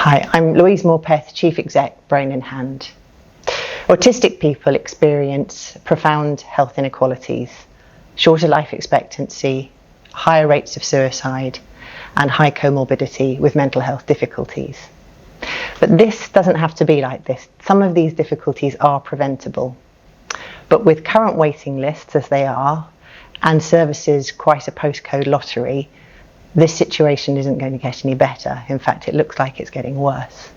Hi, I'm Louise Morpeth, Chief Exec, Brain in Hand. Autistic people experience profound health inequalities, shorter life expectancy, higher rates of suicide, and high comorbidity with mental health difficulties. But this doesn't have to be like this. Some of these difficulties are preventable. But with current waiting lists as they are, and services quite a postcode lottery, this situation isn't going to get any better. In fact, it looks like it's getting worse.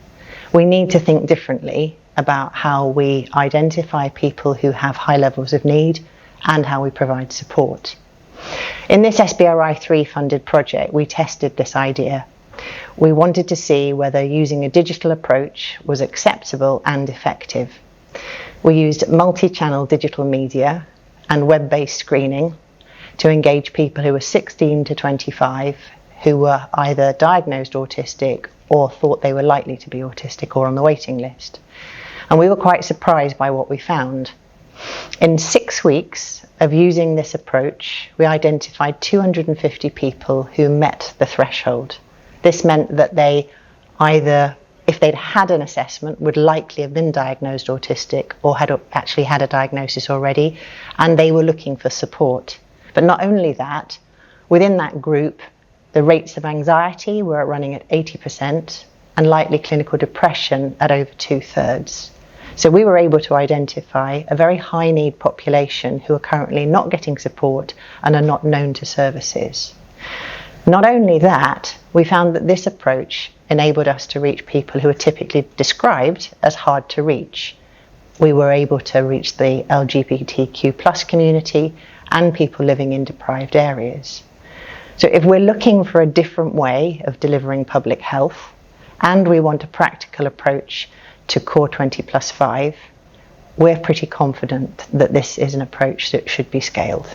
We need to think differently about how we identify people who have high levels of need and how we provide support. In this SBRI3 funded project, we tested this idea. We wanted to see whether using a digital approach was acceptable and effective. We used multi-channel digital media and web-based screening to engage people who were 16 to 25 who were either diagnosed autistic or thought they were likely to be autistic or on the waiting list. And we were quite surprised by what we found. In 6 weeks of using this approach, we identified 250 people who met the threshold. This meant that they either, if they'd had an assessment, would likely have been diagnosed autistic or had actually had a diagnosis already, and they were looking for support. But not only that, within that group, the rates of anxiety were running at 80% and likely clinical depression at over 2/3. So we were able to identify a very high need population who are currently not getting support and are not known to services. Not only that, we found that this approach enabled us to reach people who are typically described as hard to reach. We were able to reach the LGBTQ+ community and people living in deprived areas. So if we're looking for a different way of delivering public health and we want a practical approach to Core 20+5, we're pretty confident that this is an approach that should be scaled.